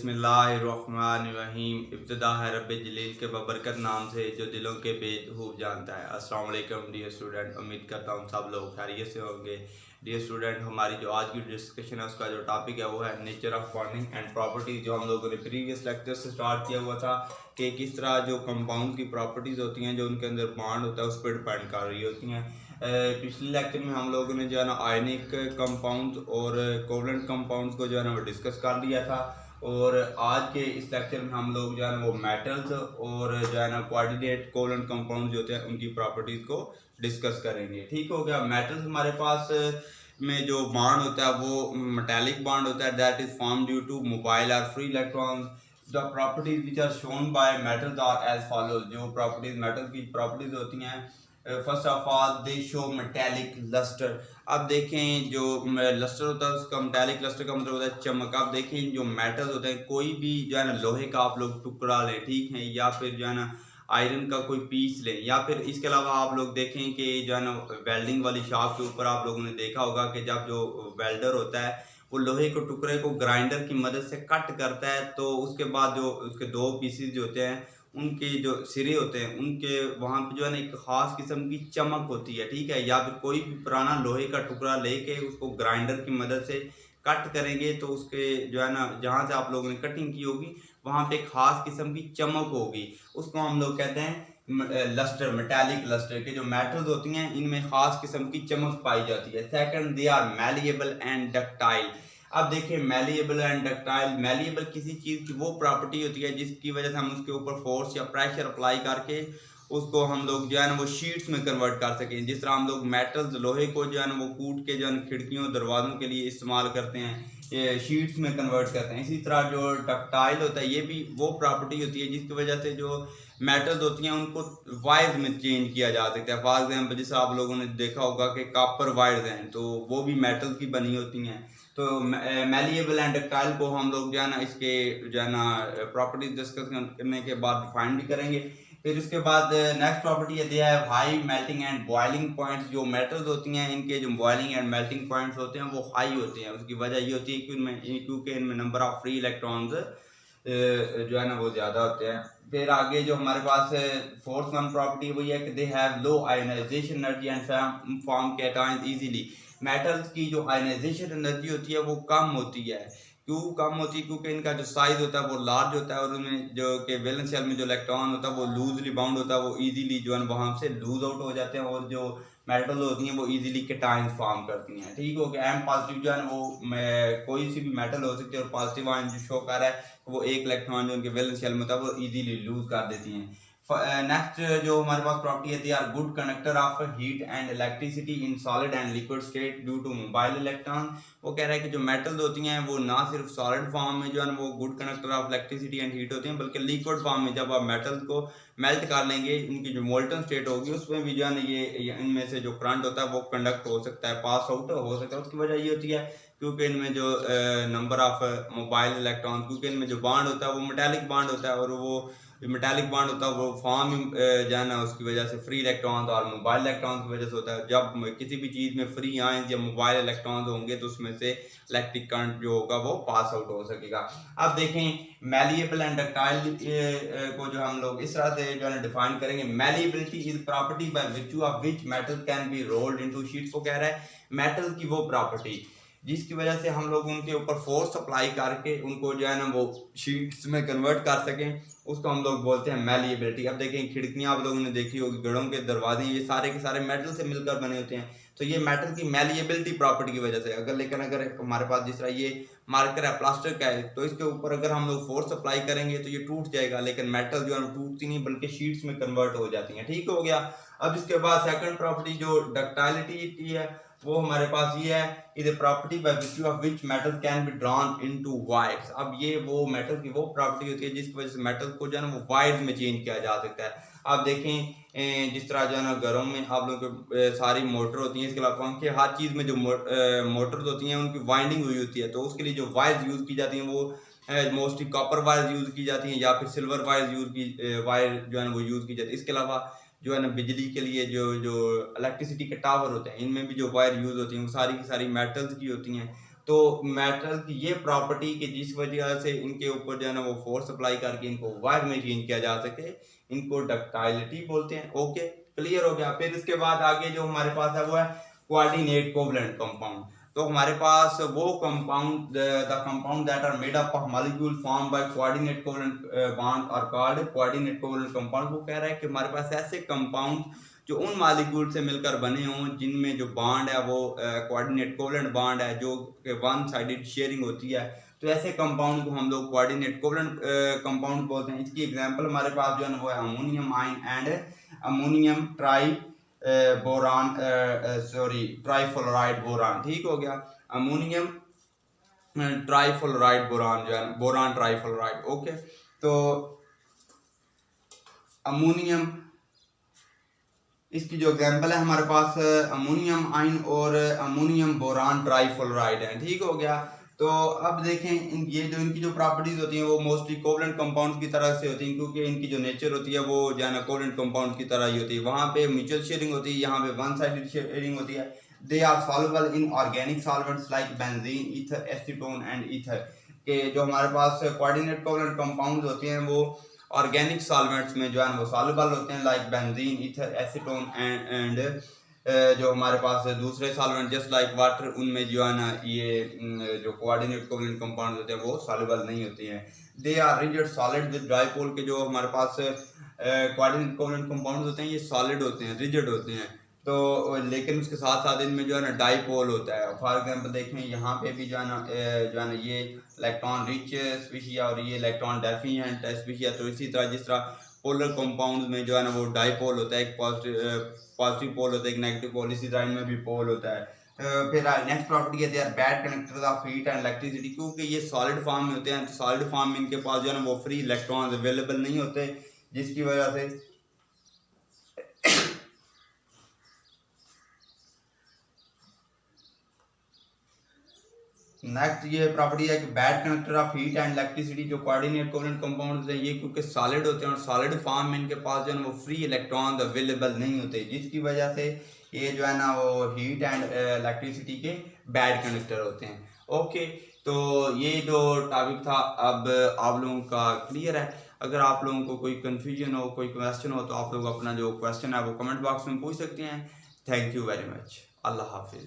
बिस्मिल्लाहिर्रहमानिर्रहीम। इब्तिदा है रब्बे जलील के बबरकत नाम से जो दिलों के बेखूब जानता है। अस्सलाम वालेकुम डियर स्टूडेंट, उम्मीद करता हूँ सब लोग खैरियत से होंगे। डियर स्टूडेंट, हमारी जो आज की डिस्कशन है उसका जो टॉपिक है वो है nature of bonding and properties, जो हम लोगों ने प्रीवियस लेक्चर से स्टार्ट किया हुआ था कि किस तरह जो कंपाउंड की प्रॉपर्टीज़ होती हैं जो उनके अंदर बॉन्ड होता है उस पर डिपेंड कर रही होती हैं। पिछले लेक्चर में हम लोगों ने जो है ना आयनिक कंपाउंड और कोवलेंट कंपाउंड्स को जो है ना वो डिस्कस कर लिया था, और आज के इस लेक्चर में हम लोग जो है ना वो मेटल्स और जो है ना कोऑर्डिनेट कोवलेंट कंपाउंड जो होते हैं उनकी प्रॉपर्टीज को डिस्कस करेंगे। ठीक हो गया। मेटल्स हमारे पास में जो बॉन्ड होता है वो मेटालिक बॉन्ड होता है, that is form due to mobile और free electrons. The properties which are shown by metals are as follows. जो प्रॉपर्टीज मेटल की प्रॉपर्टीज होती हैं, first of all they show metallic lustre. अब देखें जो लस्टर होता है उसका मेटालिक लस्टर का मतलब होता है चमक। आप देखें जो मेटल्स होते हैं, कोई भी जो है ना लोहे का आप लोग टुकड़ा लें, ठीक है, या फिर जो है ना आयरन का कोई पीस लें, या फिर इसके अलावा आप लोग देखें कि जो है ना वेल्डिंग वाली शॉप के ऊपर आप लोगों ने देखा होगा कि जब जो वेल्डर होता है वो लोहे के टुकड़े को ग्राइंडर की मदद से कट करता है, तो उसके बाद जो उसके दो पीसेस जो होते हैं उनके जो सिरे होते हैं उनके वहाँ पे जो है ना एक ख़ास किस्म की चमक होती है, ठीक है। या फिर कोई भी पुराना लोहे का टुकड़ा लेके उसको ग्राइंडर की मदद से कट करेंगे तो उसके जो है ना जहाँ से आप लोगों ने कटिंग की होगी वहाँ पे एक ख़ास किस्म की चमक होगी, उसको हम लोग कहते हैं लस्टर, मेटालिक लस्टर। के जो मेटल्स होती हैं इनमें ख़ास किस्म की चमक पाई जाती है। Second, they are malleable and ductile. अब देखिए मैलिएबल एंड डक्टाइल, मैलिएबल किसी चीज़ की वो प्रॉपर्टी होती है जिसकी वजह से हम उसके ऊपर फोर्स या प्रेशर अप्लाई करके उसको हम लोग जो है ना वो शीट्स में कन्वर्ट कर सकें। जिस तरह हम लोग मेटल्स लोहे को जो है ना वो कूट के जो है खिड़कियों दरवाज़ों के लिए इस्तेमाल करते हैं, ये शीट्स में कन्वर्ट करते हैं। इसी तरह जो डक्टाइल होता है ये भी वो प्रॉपर्टी होती है जिसकी वजह से जो मेटल्स होती हैं उनको वायर्स में चेंज किया जा सकता है। फॉर एग्जाम्पल जैसे आप लोगों ने देखा होगा कि कॉपर वायर्स हैं तो वो भी मेटल की बनी होती हैं। तो मैलिएबल एंड डक्टाइल को हम लोग जो है ना इसके जो है ना प्रॉपर्टीज डिस्कस करने के बाद डिफाइन भी करेंगे। फिर उसके बाद नेक्स्ट प्रॉपर्टी है they have high melting and boiling points. जो मेटल्स होती हैं इनके जो बॉइलिंग एंड मेल्टिंग पॉइंट्स होते हैं वो हाई होते हैं। उसकी वजह ये होती है कि उनमें क्योंकि इनमें नंबर ऑफ फ्री इलेक्ट्रॉन्स जो है ना वो ज़्यादा होते हैं। फिर आगे जो हमारे पास फोर्थ वन प्रॉपर्टी वही है कि they have low ionization energy and form cations easily. Metals की जो आयनाइजेशन एनर्जी होती है वो कम होती है। क्यों कम होती है? क्योंकि इनका जो साइज होता है वो लार्ज होता है और उनमें जो कि वैलेंस शेल में जो इलेक्ट्रॉन होता है वो लूजली बाउंड होता है, वो इजीली जो है वहाँ से लूज आउट हो जाते हैं, और जो मेटल होती हैं वो इजीली कैटायंस फॉर्म करती हैं। ठीक हो गया। एम पॉजिटिव जो है ना वो कोई सी भी मेटल हो सकती है, और पॉजिटिव आयन जो शो कर रहा है वो एक इलेक्ट्रॉन जो उनके वैलेंस शेल में होता है वो इजीली लूज कर देती हैं। नेक्स्ट जो हमारे पास प्रॉपर्टी है they are good conductor of heat and electricity in solid and liquid state due to mobile electron. वो कह रहा है कि जो मेटल्स होती हैं वो ना सिर्फ सॉलिड फॉर्म में जो है वो good conductor of electricity and heat होती हैं, बल्कि लिक्विड फॉर्म में जब आप मेटल्स को मेल्ट कर लेंगे इनकी जो मोल्टन स्टेट होगी उसमें भी जो है ना ये इनमें से जो करंट होता है वो कंडक्ट हो सकता है, पास आउट हो सकता है। उसकी वजह ये होती है क्योंकि इनमें जो नंबर ऑफ मोबाइल इलेक्ट्रॉन, क्योंकि इनमें जो बॉन्ड होता है वो मेटालिक बॉन्ड होता है, और वो मेटालिक बॉन्ड होता है वो फॉर्म जो है ना उसकी वजह से फ्री इलेक्ट्रॉन्स और मोबाइल इलेक्ट्रॉन्स की वजह से होता है। जब किसी भी चीज़ में फ्री आयंस या मोबाइल इलेक्ट्रॉन्स होंगे तो उसमें से इलेक्ट्रिक करंट जो होगा वो पास आउट हो सकेगा। अब देखें मैलिएबल एंड डक्टाइल को जो हम लोग इस तरह से जो है डिफाइन करेंगे। Malleability is property by which of which metal can be rolled into sheets. को कह रहा है मेटल की वो प्रॉपर्टी जिसकी वजह से हम लोग उनके ऊपर फोर्स अप्लाई करके उनको जो है ना वो शीट्स में कन्वर्ट कर सकें, उसको हम लोग बोलते हैं मैलिएबिलिटी। अब देखें खिड़कियां आप लोगों ने देखी होगी, घरों के दरवाजे, ये सारे के सारे मेटल से मिलकर बने होते हैं, तो ये मेटल की मैलिएबिलिटी प्रॉपर्टी की वजह से। अगर हमारे पास जिस तरह ये मार्कर है प्लास्टर का है तो इसके ऊपर अगर हम लोग फोर्स अप्लाई करेंगे तो ये टूट जाएगा, लेकिन मेटल जो है टूटती नहीं बल्कि शीट्स में कन्वर्ट हो जाती हैं। ठीक हो गया। अब इसके बाद सेकंड प्रॉपर्टी जो डक्टाइलिटी की है वो हमारे पास ये है, is a property by which of which metal can be drawn into wires. अब ये वो मेटल की वो प्रॉपर्टी होती है जिसकी वजह से मेटल को जो है ना वो वायर्स में चेंज किया जा सकता है। आप देखें जिस तरह जो है ना घरों में आप लोगों के सारी मोटर होती हैं, इसके अलावा पंखे, हर चीज़ में जो मोटर्स होती हैं उनकी वाइंडिंग हुई होती है, तो उसके लिए जो वायर्स यूज़ की जाती हैं वो मोस्टली कॉपर वायर्स यूज़ की जाती हैं या फिर सिल्वर वायर जो है ना वो यूज़ की जाती है। इसके अलावा जो है ना बिजली के लिए जो जो इलेक्ट्रिसिटी के टावर होते हैं इनमें भी जो वायर यूज़ होती हैं वो सारी की सारी मेटल्स की होती हैं। तो मेटल की ये प्रॉपर्टी कि जिस वजह से इनके ऊपर जो है ना वो फोर्स अप्लाई करके इनको वायर में चेंज किया जा सके, इनको डक्टाइलिटी बोलते हैं। ओके, क्लियर हो गया। फिर इसके बाद आगे जो हमारे पास है वो है कोऑर्डिनेट कोवलेंट कंपाउंड। तो हमारे पास वो compound, the compound that are made up of molecule form by coordinate covalent bond are called coordinate covalent compound. वो कह रहा है कि हमारे पास ऐसे कंपाउंड जो उन मॉलिक्यूल से मिलकर बने हों जिनमें जो बॉन्ड है वो कोऑर्डिनेट कोवलेंट बॉन्ड है, जो वन साइडेड शेयरिंग होती है, तो ऐसे कंपाउंड को हम लोग कोऑर्डिनेट कोवलेंट कंपाउंड बोलते हैं। इसकी एग्जांपल हमारे पास जो है वो है ammonium ion and ammonium boron, trifluoride boron. ठीक हो गया, अमोनियम ट्राइफ्लोराइड बोरान जो है बोरान ट्राइफ्लोराइड। ओके, तो अमोनियम, इसकी जो एग्जांपल है हमारे पास अमोनियम आयन और अमोनियम बोरान ट्राइफ्लोराइड है। ठीक हो गया। तो अब देखें ये जो इनकी जो प्रॉपर्टीज होती हैं वो मोस्टली कोवलेंट कंपाउंड की तरह से होती हैं, क्योंकि इनकी जो नेचर होती है वो जो है ना कोवलेंट कंपाउंड की तरह ही होती है। वहाँ पे म्यूचुअल शेयरिंग होती है, यहाँ पे वन साइडेड शेयरिंग होती है। They are soluble in organic solvents like benzene, ether, acetone and ether. के जो हमारे पास कोऑर्डिनेट कोवलेंट कंपाउंड होते हैं वो ऑर्गेनिक सॉल्वेंट्स में जो है वो सॉल्युबल होते हैं, like benzene, ether, acetone and जो हमारे पास दूसरे सॉल्वेंट जस्ट लाइक वाटर, उनमें जो है ना ये जो कोऑर्डिनेट कोवलेंट कंपाउंड होते हैं वो सॉल्युबल नहीं होते हैं। They are rigid solid with dipole. के जो हमारे पास कोऑर्डिनेट कोवलेंट कंपाउंड होते हैं ये सॉलिड होते हैं, रिजिड होते हैं। तो लेकिन उसके साथ साथ इनमें जो है ना डाइपोल होता है। फॉर एग्जांपल देखें यहाँ पे भी जो है ना ये इलेक्ट्रॉन रिच स्पीशीज और ये इलेक्ट्रॉन डेफिशिएंट स्पीशीज। तो इसी तरह जिस तरह पोलर कंपाउंड में जो है ना वो डाइपोल होता है, एक पॉजिटिव पोल होता है, एक नेगेटिव पोल, इसी तरह इनमें भी पोल होता है। फिर नेक्स्ट प्रॉपर्टी है they are bad conductors of heat and electricity. क्योंकि ये सॉलिड फॉर्म में होते हैं, तो सॉलिड फॉर्म में इनके पास जो है ना वो फ्री इलेक्ट्रॉन्स अवेलेबल नहीं होते, जिसकी वजह से नेक्स्ट ये प्रॉपर्टी है कि bad conductor of heat and electricity. जो कोऑर्डिनेट कोवलेंट कंपाउंड्स हैं ये क्योंकि सॉलिड होते हैं और सॉलिड फॉर्म में इनके पास जो है वो फ्री इलेक्ट्रॉन अवेलेबल नहीं होते, जिसकी वजह से ये जो है ना वो हीट एंड इलेक्ट्रिसिटी के बैड कंडक्टर होते हैं। ओके, तो ये जो टॉपिक था अब आप लोगों का क्लियर है। अगर आप लोगों को कोई कन्फ्यूजन हो, कोई क्वेश्चन हो, तो आप लोग अपना जो क्वेश्चन है वो कमेंट बॉक्स में पूछ सकते हैं। Thank you very much. अल्लाह हाफिज़।